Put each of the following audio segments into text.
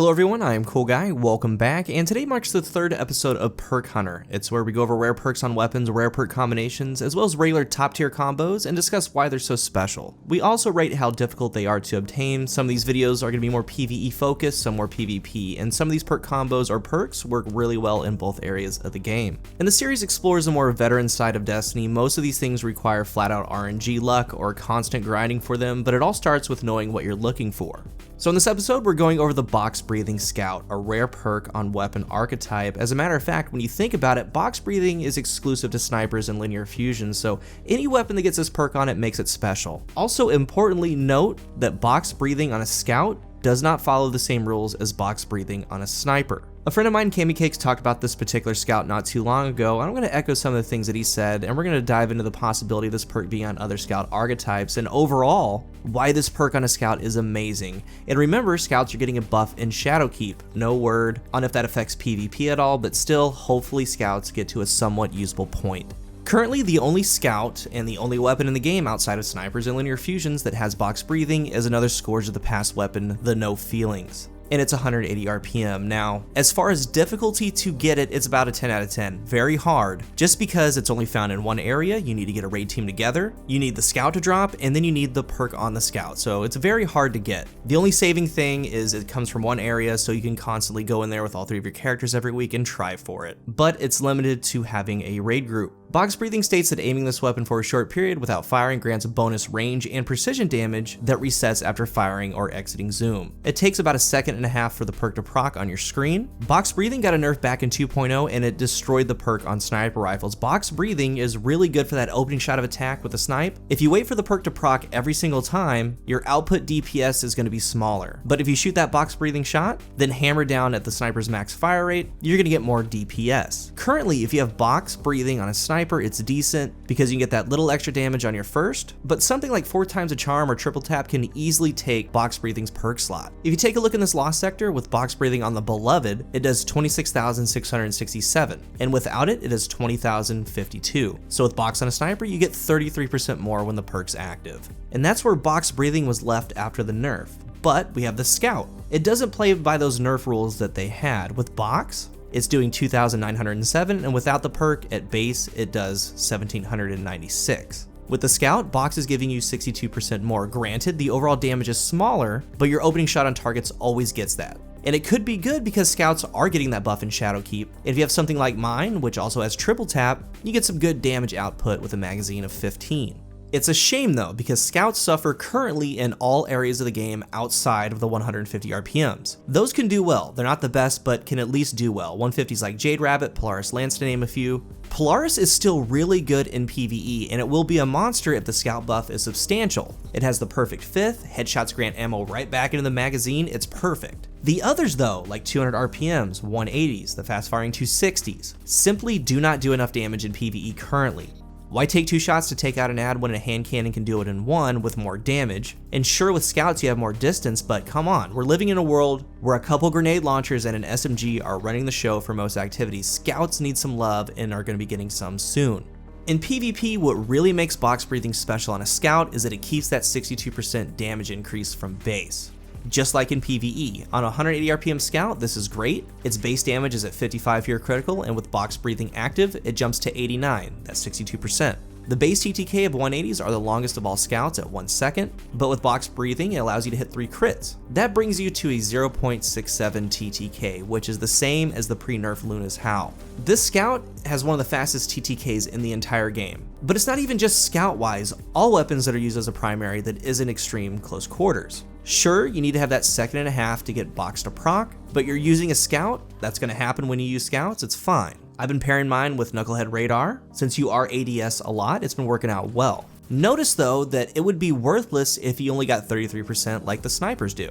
Hello everyone, I am CoolGuy, welcome back, and today marks the third episode of Perk Hunter. It's where we go over rare perks on weapons, rare perk combinations, as well as regular top tier combos, and discuss why they're so special. We also rate how difficult they are to obtain. Some of these videos are going to be more PvE focused, some more PvP, and some of these perk combos or perks work really well in both areas of the game. And the series explores the more veteran side of Destiny. Most of these things require flat out RNG luck or constant grinding for them, but it all starts with knowing what you're looking for. So in this episode, we're going over the Box Breathing Scout, a rare perk on weapon Archetype. As a matter of fact, when you think about it, Box Breathing is exclusive to snipers and linear fusion, so any weapon that gets this perk on it makes it special. Also, importantly, note that Box Breathing on a Scout does not follow the same rules as Box Breathing on a sniper. A friend of mine, Cammy Cakes, talked about this particular scout not too long ago, and I'm going to echo some of the things that he said, and we're going to dive into the possibility of this perk being on other scout archetypes, and overall, why this perk on a scout is amazing. And remember, scouts are getting a buff in Shadowkeep. No word on if that affects PvP at all, but still, hopefully scouts get to a somewhat usable point. Currently, the only scout and the only weapon in the game outside of snipers and linear fusions that has box breathing is another Scourge of the Past weapon, the No Feelings. And it's 180 RPM. Now, as far as difficulty to get it, it's about a 10 out of 10. Very hard. Just because it's only found in one area, you need to get a raid team together, you need the scout to drop, and then you need the perk on the scout. So it's very hard to get. The only saving thing is it comes from one area, so you can constantly go in there with all three of your characters every week and try for it. But it's limited to having a raid group. Box Breathing states that aiming this weapon for a short period without firing grants a bonus range and precision damage that resets after firing or exiting zoom. It takes about a second and a half for the perk to proc on your screen. Box Breathing got a nerf back in 2.0 and it destroyed the perk on sniper rifles. Box Breathing is really good for that opening shot of attack with a snipe. If you wait for the perk to proc every single time, your output DPS is going to be smaller. But if you shoot that Box Breathing shot, then hammer down at the sniper's max fire rate, you're going to get more DPS. Currently, if you have Box Breathing on a sniper, it's decent because you can get that little extra damage on your first, but something like 4 times a charm or triple tap can easily take Box Breathing's perk slot. If you take a look in this lost sector with Box Breathing on the Beloved, it does 26,667, and without it, it does 20,052. So with Box on a sniper, you get 33% more when the perk's active. And that's where Box Breathing was left after the nerf. But we have the Scout. It doesn't play by those nerf rules that they had. With Box, it's doing 2,907, and without the perk at base, it does 1,796. With the Scout, Box is giving you 62% more. Granted, the overall damage is smaller, but your opening shot on targets always gets that. And it could be good because scouts are getting that buff in Shadowkeep. If you have something like mine, which also has triple tap, you get some good damage output with a magazine of 15. It's a shame though, because scouts suffer currently in all areas of the game outside of the 150 RPMs. Those can do well. They're not the best, but can at least do well. 150s like Jade Rabbit, Polaris Lance to name a few. Polaris is still really good in PvE, and it will be a monster if the scout buff is substantial. It has the perfect fifth, headshots grant ammo right back into the magazine, it's perfect. The others though, like 200 RPMs, 180s, the fast firing 260s, simply do not do enough damage in PvE currently. Why take 2 shots to take out an ad when a hand cannon can do it in 1 with more damage? And sure, with scouts you have more distance, but come on, we're living in a world where a couple grenade launchers and an SMG are running the show for most activities. Scouts need some love and are going to be getting some soon. In PvP, what really makes Box Breathing special on a scout is that it keeps that 62% damage increase from base. Just like in PvE, on a 180 RPM scout, this is great. Its base damage is at 55 for your critical, and with Box Breathing active, it jumps to 89, that's 62%. The base TTK of 180s are the longest of all scouts at 1 second, but with Box Breathing, it allows you to hit 3 crits. That brings you to a 0.67 TTK, which is the same as the pre-nerf Luna's Howl. This scout has one of the fastest TTKs in the entire game. But it's not even just scout-wise, all weapons that are used as a primary that isn't extreme close quarters. Sure, you need to have that second and a half to get Box to proc, but you're using a scout, that's going to happen when you use scouts, it's fine. I've been pairing mine with Knucklehead Radar. Since you are ADS a lot, it's been working out well. Notice though that it would be worthless if you only got 33% like the snipers do.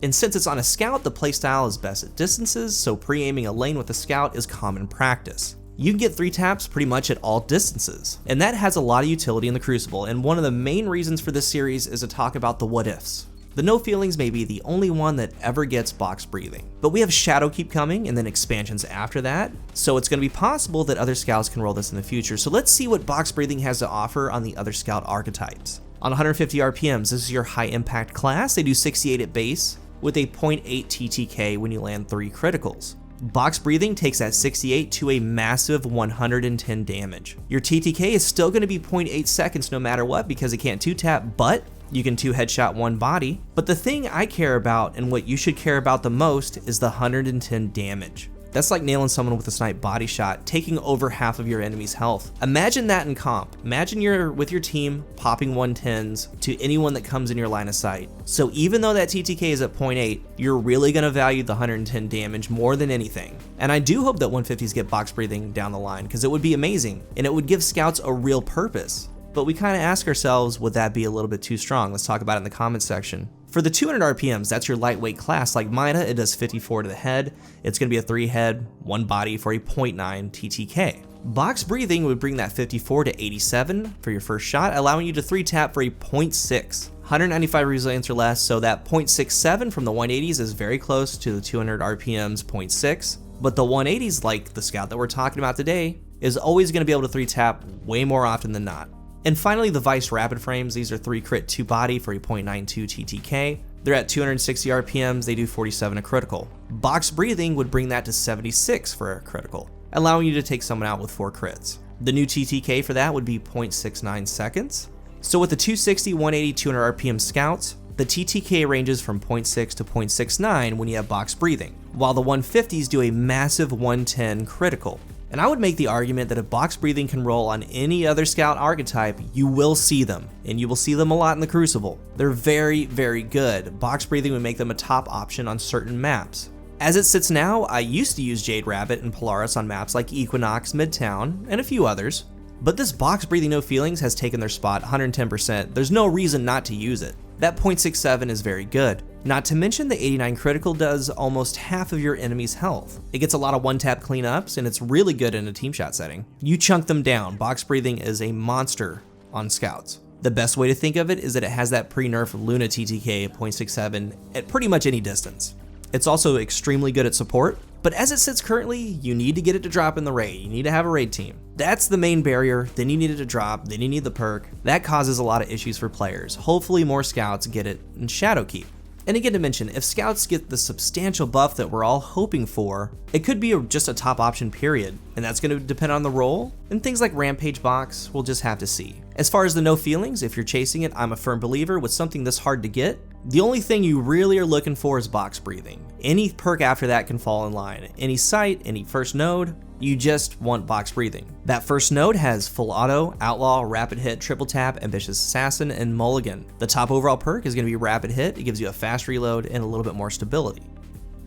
And since it's on a scout, the playstyle is best at distances, so pre-aiming a lane with a scout is common practice. You can get 3 taps pretty much at all distances, and that has a lot of utility in the Crucible, and one of the main reasons for this series is to talk about the what ifs. The No Feelings may be the only one that ever gets Box Breathing, but we have Shadowkeep coming and then expansions after that, so it's going to be possible that other scouts can roll this in the future. So let's see what Box Breathing has to offer on the other scout archetypes. On 150 RPMs, this is your high impact class. They do 68 at base, with a 0.8 TTK when you land 3 criticals. Box breathing takes that 68 to a massive 110 damage. Your TTK is still going to be 0.8 seconds no matter what because it can't 2-tap, but you can 2-headshot 1 body. But the thing I care about and what you should care about the most is the 110 damage. That's like nailing someone with a snipe body shot, taking over half of your enemy's health. Imagine that in comp. Imagine you're with your team popping 110s to anyone that comes in your line of sight. So even though that TTK is at 0.8, you're really gonna value the 110 damage more than anything. And I do hope that 150s get box breathing down the line because it would be amazing and it would give scouts a real purpose. But we kind of ask ourselves, would that be a little bit too strong? Let's talk about it in the comments section. For the 200 RPMs, that's your lightweight class. Like Mida, it does 54 to the head. It's going to be a 3 head, 1 body for a 0.9 TTK. Box breathing would bring that 54 to 87 for your first shot, allowing you to 3-tap for a 0.6. 195 resilience or less, so that 0.67 from the 180s is very close to the 200 RPMs 0.6. But the 180s, like the scout that we're talking about today, is always going to be able to 3-tap way more often than not. And finally, the Vice Rapid Frames. These are 3 crit 2 body for a 0.92 TTK. They're at 260 RPMs, they do 47 a critical. Box breathing would bring that to 76 for a critical, allowing you to take someone out with 4 crits. The new TTK for that would be 0.69 seconds. So with the 260, 180, 200 RPM scouts, the TTK ranges from 0.6 to 0.69 when you have box breathing, while the 150s do a massive 110 critical. And I would make the argument that if box breathing can roll on any other scout archetype, you will see them, and you will see them a lot in the Crucible. They're very, very good. Box breathing would make them a top option on certain maps. As it sits now, I used to use Jade Rabbit and Polaris on maps like Equinox, Midtown, and a few others. But this box breathing no feelings has taken their spot 110%. There's no reason not to use it. That 0.67 is very good. Not to mention the 89 critical does almost half of your enemy's health. It gets a lot of one-tap cleanups and it's really good in a team shot setting. You chunk them down. Box breathing is a monster on scouts. The best way to think of it is that it has that pre-nerf Luna TTK at 0.67 at pretty much any distance. It's also extremely good at support, but as it sits currently, you need to get it to drop in the raid. You need to have a raid team. That's the main barrier. Then you need it to drop, then you need the perk. That causes a lot of issues for players. Hopefully more scouts get it in Shadowkeep. And again to mention, if scouts get the substantial buff that we're all hoping for, it could be just a top option period, and that's going to depend on the role, and things like Rampage Box, we'll just have to see. As far as the no feelings, if you're chasing it, I'm a firm believer with something this hard to get, the only thing you really are looking for is box breathing. Any perk after that can fall in line. Any sight, any first node, you just want box breathing. That first node has full auto, outlaw, rapid hit, triple tap, ambitious assassin, and mulligan. The top overall perk is going to be rapid hit. It gives you a fast reload and a little bit more stability.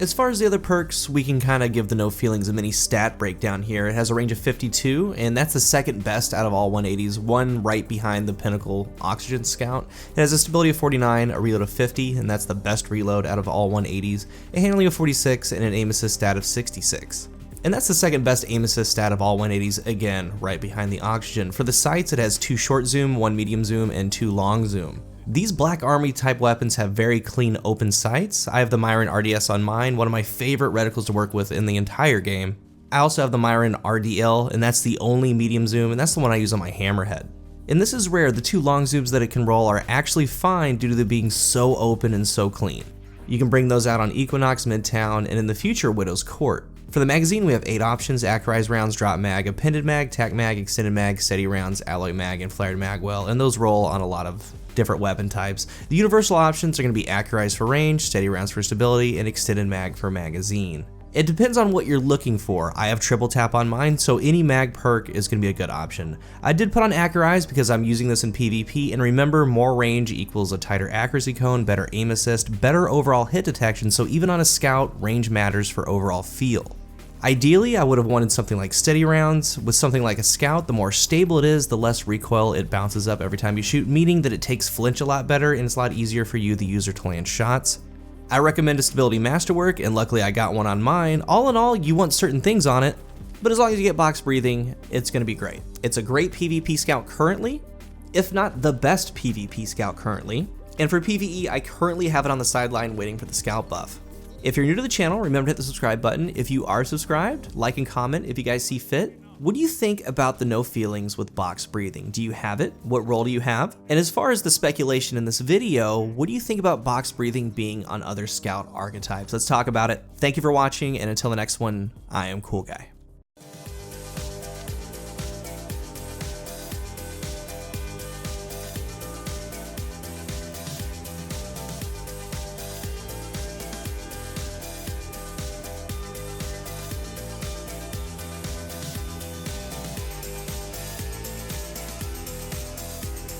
As far as the other perks, we can kind of give the no feelings a mini stat breakdown here. It has a range of 52, and that's the second best out of all 180s, one right behind the Pinnacle Oxygen Scout. It has a stability of 49, a reload of 50, and that's the best reload out of all 180s, a handling of 46, and an aim assist stat of 66. And that's the second best aim assist stat of all 180s, again, right behind the Oxygen. For the sights, it has 2 short zoom, 1 medium zoom, and 2 long zoom. These Black Army type weapons have very clean open sights. I have the Myron RDS on mine, one of my favorite reticles to work with in the entire game. I also have the Myron RDL, and that's the only medium zoom, and that's the one I use on my Hammerhead. And this is rare. The 2 long zooms that it can roll are actually fine due to them being so open and so clean. You can bring those out on Equinox, Midtown, and in the future, Widow's Court. For the magazine, we have 8 options: accurized rounds, drop mag, appended mag, tac mag, extended mag, steady rounds, alloy mag, and flared mag well, and those roll on a lot of different weapon types. The universal options are going to be accurized for range, steady rounds for stability, and extended mag for magazine. It depends on what you're looking for. I have triple tap on mine, so any mag perk is going to be a good option. I did put on accurized because I'm using this in PvP, and remember, more range equals a tighter accuracy cone, better aim assist, better overall hit detection, so even on a scout, range matters for overall feel. Ideally, I would have wanted something like steady rounds. With something like a scout, the more stable it is, the less recoil it bounces up every time you shoot, meaning that it takes flinch a lot better and it's a lot easier for you, the user, to land shots. I recommend a stability masterwork, and luckily I got one on mine. All in all, you want certain things on it, but as long as you get box breathing, it's going to be great. It's a great PvP scout currently, if not the best PvP scout currently, and for PvE, I currently have it on the sideline waiting for the scout buff. If you're new to the channel, remember to hit the subscribe button. If you are subscribed, like and comment if you guys see fit. What do you think about the no feelings with box breathing? Do you have it? What role do you have? And as far as the speculation in this video, what do you think about box breathing being on other Scout archetypes? Let's talk about it. Thank you for watching, and until the next one, I am CoolGuy.